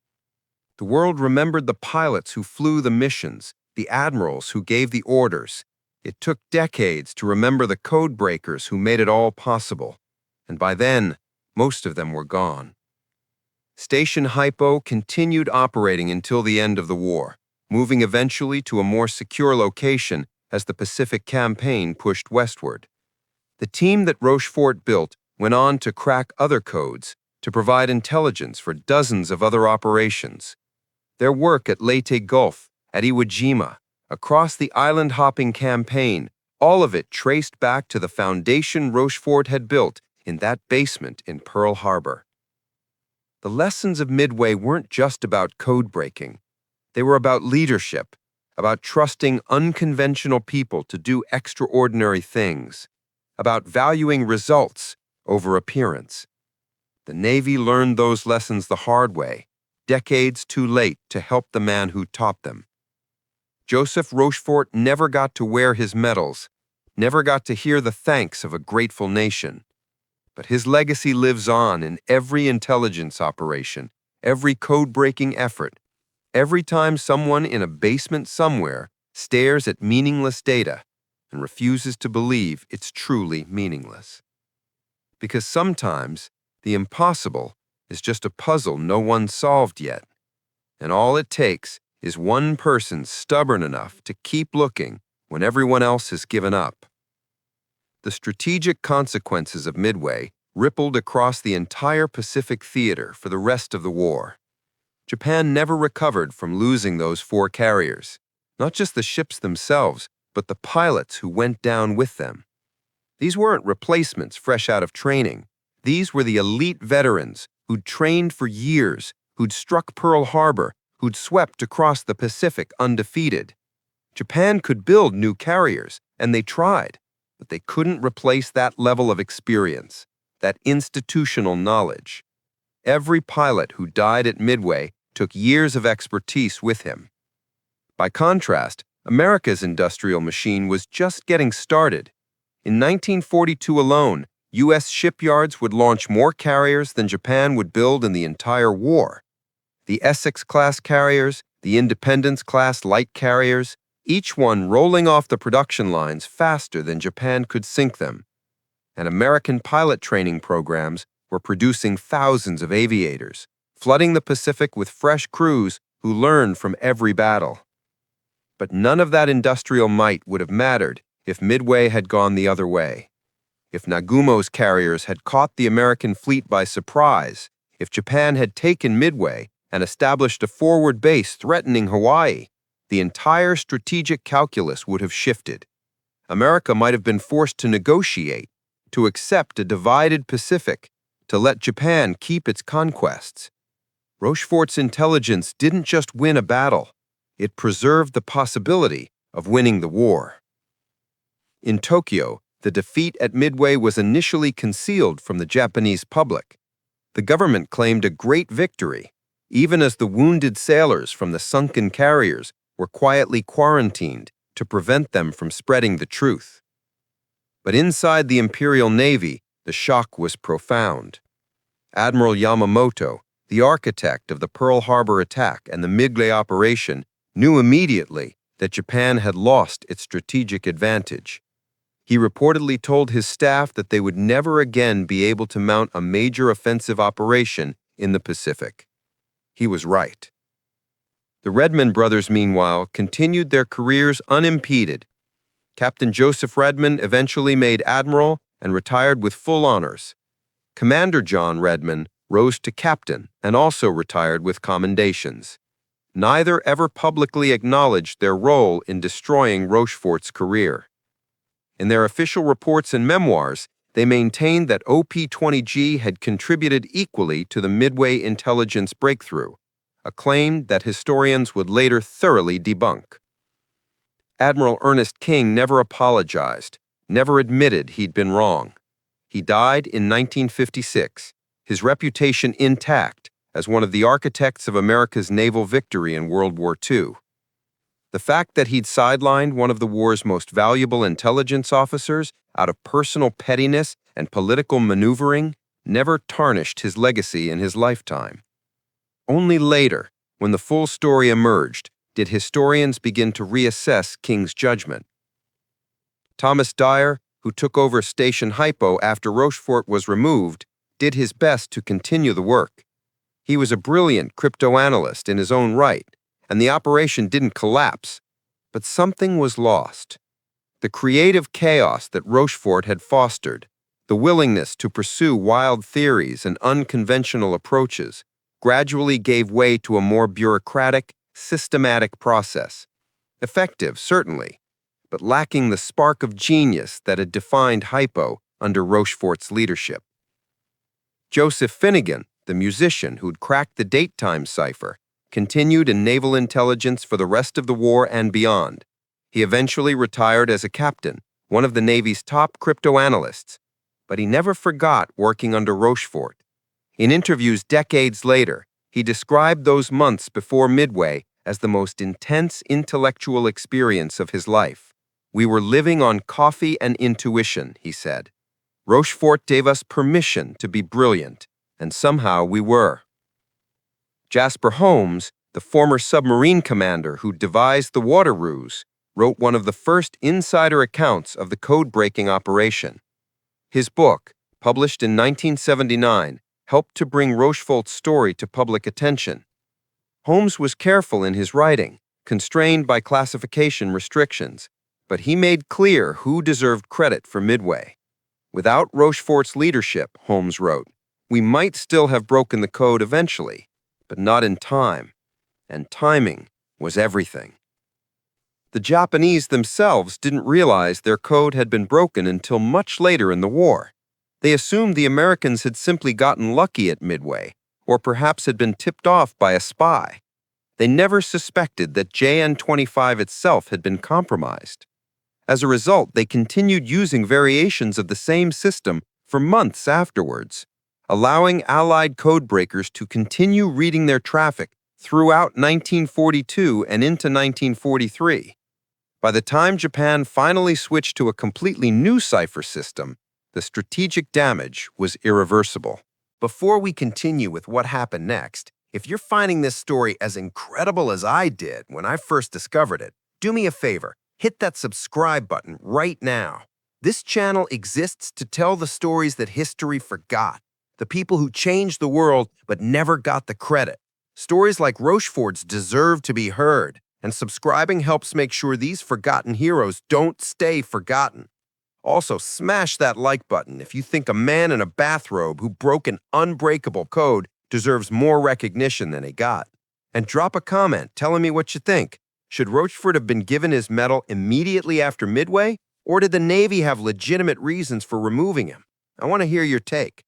Speaker 1: The world remembered the pilots who flew the missions, the admirals who gave the orders. It took decades to remember the codebreakers who made it all possible, and by then, most of them were gone. Station HYPO continued operating until the end of the war, moving eventually to a more secure location as the Pacific Campaign pushed westward. The team that Rochefort built went on to crack other codes, to provide intelligence for dozens of other operations. Their work at Leyte Gulf, at Iwo Jima, across the island-hopping campaign, all of it traced back to the foundation Rochefort had built in that basement in Pearl Harbor. The lessons of Midway weren't just about code breaking. They were about leadership, about trusting unconventional people to do extraordinary things, about valuing results over appearance. The Navy learned those lessons the hard way, decades too late to help the man who taught them. Joseph Rochefort never got to wear his medals, never got to hear the thanks of a grateful nation. But his legacy lives on in every intelligence operation, every code-breaking effort, every time someone in a basement somewhere stares at meaningless data and refuses to believe it's truly meaningless. Because sometimes the impossible is just a puzzle no one solved yet, and all it takes is one person stubborn enough to keep looking when everyone else has given up. The strategic consequences of Midway rippled across the entire Pacific theater for the rest of the war. Japan never recovered from losing those 4 carriers, not just the ships themselves, but the pilots who went down with them. These weren't replacements fresh out of training. These were the elite veterans who'd trained for years, who'd struck Pearl Harbor, who'd swept across the Pacific undefeated. Japan could build new carriers, and they tried, but they couldn't replace that level of experience, that institutional knowledge. Every pilot who died at Midway took years of expertise with him. By contrast, America's industrial machine was just getting started. In 1942 alone, U.S. shipyards would launch more carriers than Japan would build in the entire war. The Essex-class carriers, the Independence-class light carriers, each one rolling off the production lines faster than Japan could sink them. And American pilot training programs were producing thousands of aviators, flooding the Pacific with fresh crews who learned from every battle. But none of that industrial might would have mattered if Midway had gone the other way. If Nagumo's carriers had caught the American fleet by surprise, if Japan had taken Midway and established a forward base threatening Hawaii, the entire strategic calculus would have shifted. America might have been forced to negotiate, to accept a divided Pacific, to let Japan keep its conquests. Rochefort's intelligence didn't just win a battle, it preserved the possibility of winning the war. In Tokyo, the defeat at Midway was initially concealed from the Japanese public. The government claimed a great victory, even as the wounded sailors from the sunken carriers were quietly quarantined to prevent them from spreading the truth. But inside the Imperial Navy, the shock was profound. Admiral Yamamoto, the architect of the Pearl Harbor attack and the Midway operation, knew immediately that Japan had lost its strategic advantage. He reportedly told his staff that they would never again be able to mount a major offensive operation in the Pacific. He was right. The Redmond brothers, meanwhile, continued their careers unimpeded. Captain Joseph Redmond eventually made admiral and retired with full honors. Commander John Redmond rose to captain and also retired with commendations. Neither ever publicly acknowledged their role in destroying Rochefort's career. In their official reports and memoirs, they maintained that OP-20G had contributed equally to the Midway intelligence breakthrough, a claim that historians would later thoroughly debunk. Admiral Ernest King never apologized, never admitted he'd been wrong. He died in 1956, his reputation intact as one of the architects of America's naval victory in World War II. The fact that he'd sidelined one of the war's most valuable intelligence officers out of personal pettiness and political maneuvering never tarnished his legacy in his lifetime. Only later, when the full story emerged, did historians begin to reassess King's judgment. Thomas Dyer, who took over Station HYPO after Rochefort was removed, did his best to continue the work. He was a brilliant cryptanalyst in his own right, and the operation didn't collapse, but something was lost. The creative chaos that Rochefort had fostered, the willingness to pursue wild theories and unconventional approaches, gradually gave way to a more bureaucratic, systematic process. Effective, certainly, but lacking the spark of genius that had defined HYPO under Rochefort's leadership. Joseph Finnegan, the musician who'd cracked the date-time cipher, continued in naval intelligence for the rest of the war and beyond. He eventually retired as a captain, one of the Navy's top cryptoanalysts, but he never forgot working under Rochefort. In interviews decades later, he described those months before Midway as the most intense intellectual experience of his life. "We were living on coffee and intuition," he said. "Rochefort gave us permission to be brilliant, and somehow we were." Jasper Holmes, the former submarine commander who devised the water ruse, wrote one of the first insider accounts of the code-breaking operation. His book, published in 1979, helped to bring Rochefort's story to public attention. Holmes was careful in his writing, constrained by classification restrictions, but he made clear who deserved credit for Midway. "Without Rochefort's leadership," Holmes wrote, "we might still have broken the code eventually, but not in time, and timing was everything." The Japanese themselves didn't realize their code had been broken until much later in the war. They assumed the Americans had simply gotten lucky at Midway, or perhaps had been tipped off by a spy. They never suspected that JN-25 itself had been compromised. As a result, they continued using variations of the same system for months afterwards, allowing Allied codebreakers to continue reading their traffic throughout 1942 and into 1943. By the time Japan finally switched to a completely new cipher system, the strategic damage was irreversible. Before we continue with what happened next, if you're finding this story as incredible as I did when I first discovered it, do me a favor, hit that subscribe button right now. This channel exists to tell the stories that history forgot, the people who changed the world but never got the credit. Stories like Rochefort's deserve to be heard, and subscribing helps make sure these forgotten heroes don't stay forgotten. Also, smash that like button if you think a man in a bathrobe who broke an unbreakable code deserves more recognition than he got. And drop a comment telling me what you think. Should Rochefort have been given his medal immediately after Midway, or did the Navy have legitimate reasons for removing him? I want to hear your take.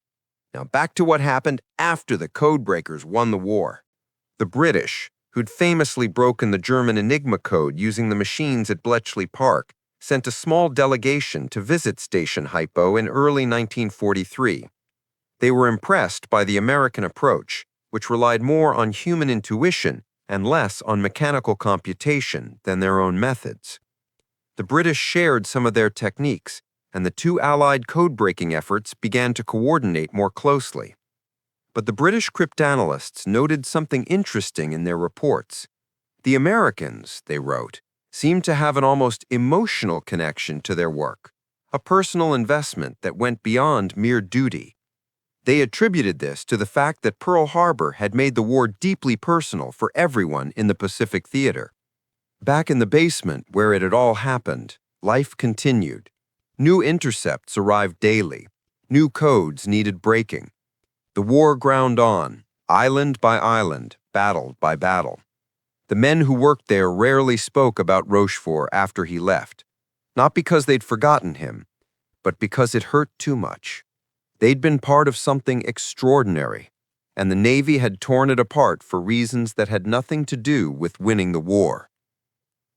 Speaker 1: Now back to what happened after the codebreakers won the war. The British, who'd famously broken the German Enigma code using the machines at Bletchley Park, sent a small delegation to visit Station HYPO in early 1943. They were impressed by the American approach, which relied more on human intuition and less on mechanical computation than their own methods. The British shared some of their techniques, and the two Allied code-breaking efforts began to coordinate more closely. But the British cryptanalysts noted something interesting in their reports. The Americans, they wrote, seemed to have an almost emotional connection to their work, a personal investment that went beyond mere duty. They attributed this to the fact that Pearl Harbor had made the war deeply personal for everyone in the Pacific Theater. Back in the basement where it had all happened, life continued. New intercepts arrived daily. New codes needed breaking. The war ground on, island by island, battle by battle. The men who worked there rarely spoke about Rochefort after he left, not because they'd forgotten him, but because it hurt too much. They'd been part of something extraordinary, and the Navy had torn it apart for reasons that had nothing to do with winning the war.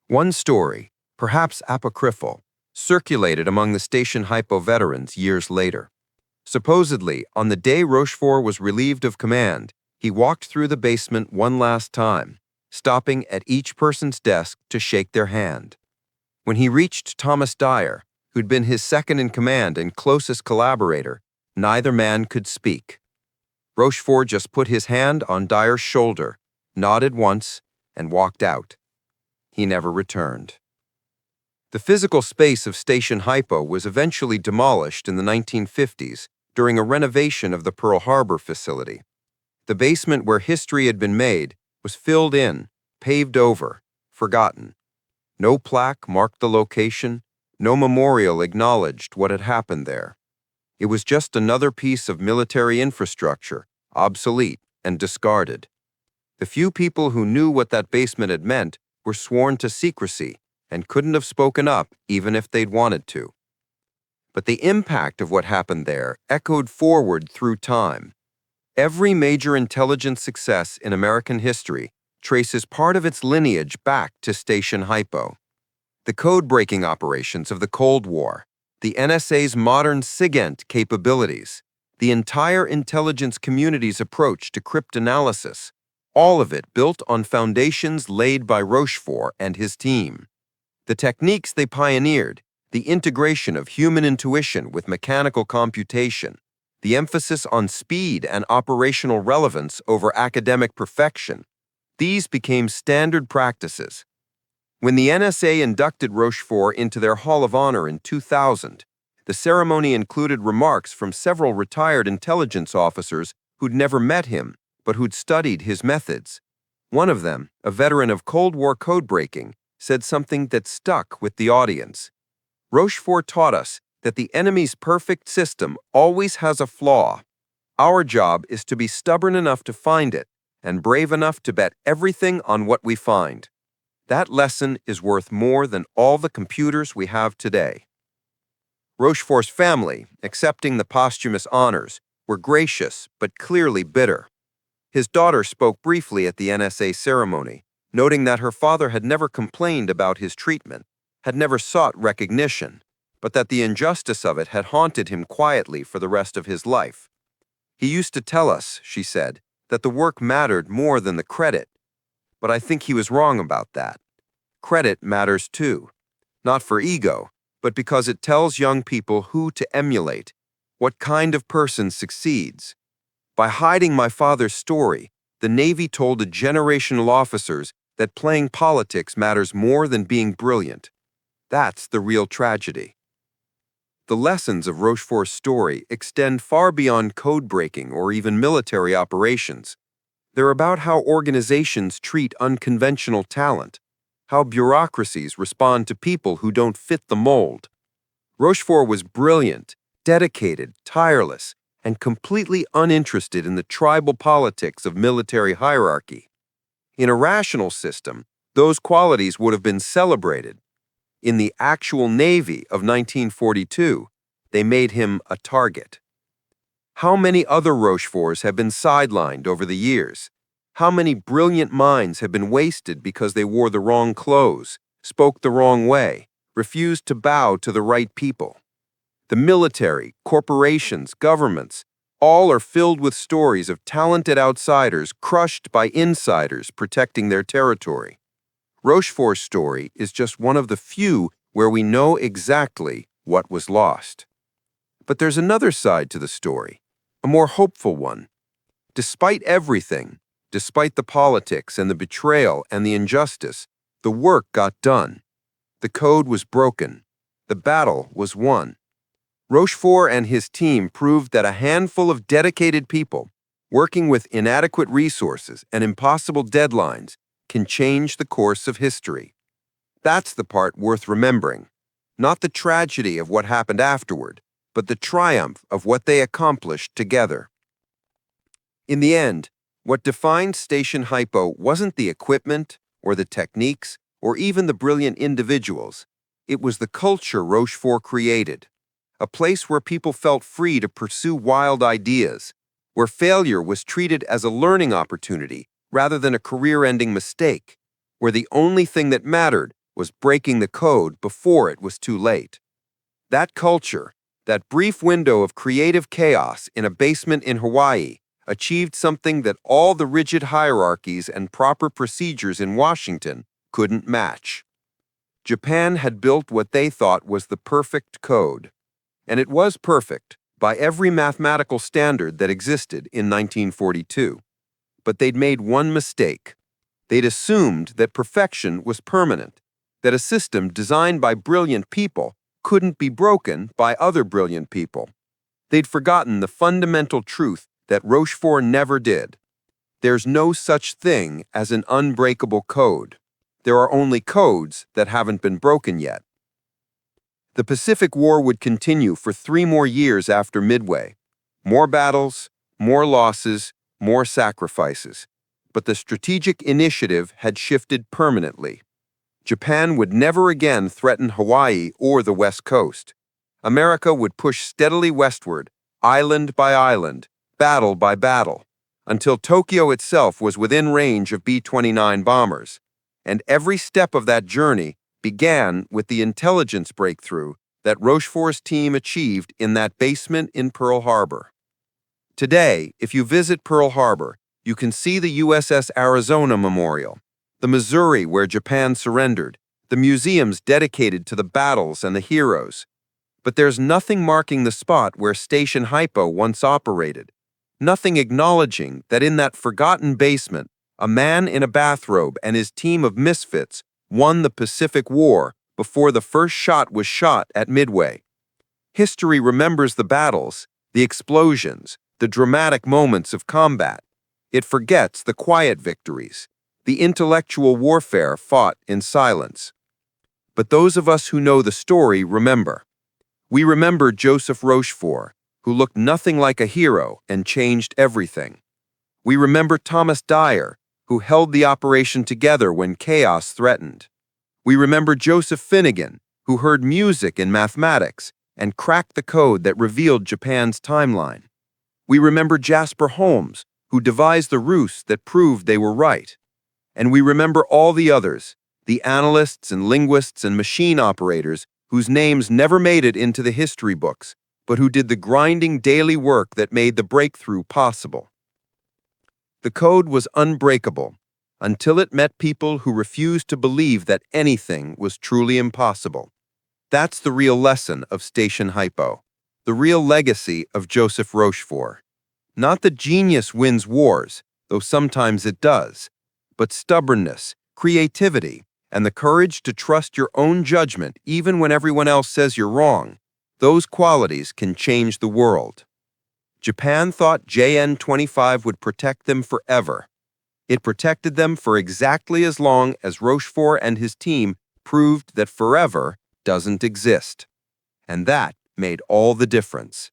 Speaker 1: One story, perhaps apocryphal, circulated among the Station HYPO veterans years later. Supposedly, on the day Rochefort was relieved of command, he walked through the basement one last time, stopping at each person's desk to shake their hand. When he reached Thomas Dyer, who'd been his second-in-command and closest collaborator, neither man could speak. Rochefort just put his hand on Dyer's shoulder, nodded once, and walked out. He never returned. The physical space of Station HYPO was eventually demolished in the 1950s during a renovation of the Pearl Harbor facility. The basement where history had been made was filled in, paved over, forgotten. No plaque marked the location, no memorial acknowledged what had happened there. It was just another piece of military infrastructure, obsolete and discarded. The few people who knew what that basement had meant were sworn to secrecy and couldn't have spoken up even if they'd wanted to. But the impact of what happened there echoed forward through time. Every major intelligence success in American history traces part of its lineage back to Station HYPO. The code-breaking operations of the Cold War, the NSA's modern SIGINT capabilities, the entire intelligence community's approach to cryptanalysis, all of it built on foundations laid by Rochefort and his team. The techniques they pioneered, the integration of human intuition with mechanical computation, the emphasis on speed and operational relevance over academic perfection, these became standard practices. When the NSA inducted Rochefort into their Hall of Honor in 2000, the ceremony included remarks from several retired intelligence officers who'd never met him, but who'd studied his methods. One of them, a veteran of Cold War codebreaking, said something that stuck with the audience. Rochefort taught us that the enemy's perfect system always has a flaw. Our job is to be stubborn enough to find it and brave enough to bet everything on what we find. That lesson is worth more than all the computers we have today. Rochefort's family, accepting the posthumous honors, were gracious but clearly bitter. His daughter spoke briefly at the NSA ceremony, noting that her father had never complained about his treatment, had never sought recognition, but that the injustice of it had haunted him quietly for the rest of his life. He used to tell us, she said, that the work mattered more than the credit, but I think he was wrong about that. Credit matters too, not for ego, but because it tells young people who to emulate, what kind of person succeeds. By hiding my father's story, the Navy told a generation of officers that playing politics matters more than being brilliant. That's the real tragedy. The lessons of Rochefort's story extend far beyond code-breaking or even military operations. They're about how organizations treat unconventional talent, how bureaucracies respond to people who don't fit the mold. Rochefort was brilliant, dedicated, tireless, and completely uninterested in the tribal politics of military hierarchy. In a rational system, those qualities would have been celebrated. In the actual Navy of 1942, they made him a target. How many other Rocheforts have been sidelined over the years? How many brilliant minds have been wasted because they wore the wrong clothes, spoke the wrong way, refused to bow to the right people? The military, corporations, governments, all are filled with stories of talented outsiders crushed by insiders protecting their territory. Rochefort's story is just one of the few where we know exactly what was lost. But there's another side to the story, a more hopeful one. Despite everything, despite the politics and the betrayal and the injustice, the work got done. The code was broken. The battle was won. Rochefort and his team proved that a handful of dedicated people, working with inadequate resources and impossible deadlines, can change the course of history. That's the part worth remembering, not the tragedy of what happened afterward, but the triumph of what they accomplished together. In the end, what defined Station HYPO wasn't the equipment or the techniques or even the brilliant individuals. It was the culture Rochefort created, a place where people felt free to pursue wild ideas, where failure was treated as a learning opportunity rather than a career-ending mistake, where the only thing that mattered was breaking the code before it was too late. That culture, that brief window of creative chaos in a basement in Hawaii, achieved something that all the rigid hierarchies and proper procedures in Washington couldn't match. Japan had built what they thought was the perfect code, and it was perfect by every mathematical standard that existed in 1942. But they'd made one mistake. They'd assumed that perfection was permanent, that a system designed by brilliant people couldn't be broken by other brilliant people. They'd forgotten the fundamental truth that Rochefort never did. There's no such thing as an unbreakable code. There are only codes that haven't been broken yet. The Pacific War would continue for 3 more years after Midway. More battles, more losses, more sacrifices. But the strategic initiative had shifted permanently. Japan would never again threaten Hawaii or the West Coast. America would push steadily westward, island by island, battle by battle, until Tokyo itself was within range of B-29 bombers. And every step of that journey began with the intelligence breakthrough that Rochefort's team achieved in that basement in Pearl Harbor. Today, if you visit Pearl Harbor, you can see the USS Arizona Memorial, the Missouri where Japan surrendered, the museums dedicated to the battles and the heroes. But there's nothing marking the spot where Station HYPO once operated, nothing acknowledging that in that forgotten basement, a man in a bathrobe and his team of misfits won the Pacific War before the first shot was shot at Midway. History remembers the battles, the explosions, the dramatic moments of combat. It forgets the quiet victories, the intellectual warfare fought in silence. But those of us who know the story remember. We remember Joseph Rochefort, who looked nothing like a hero and changed everything. We remember Thomas Dyer, who held the operation together when chaos threatened. We remember Joseph Finnegan, who heard music in mathematics and cracked the code that revealed Japan's timeline. We remember Jasper Holmes, who devised the ruse that proved they were right. And we remember all the others, the analysts and linguists and machine operators whose names never made it into the history books, but who did the grinding daily work that made the breakthrough possible. The code was unbreakable until it met people who refused to believe that anything was truly impossible. That's the real lesson of Station HYPO, the real legacy of Joseph Rochefort. Not that genius wins wars, though sometimes it does, but stubbornness, creativity, and the courage to trust your own judgment even when everyone else says you're wrong, those qualities can change the world. Japan thought JN-25 would protect them forever. It protected them for exactly as long as Rochefort and his team proved that forever doesn't exist. And that made all the difference.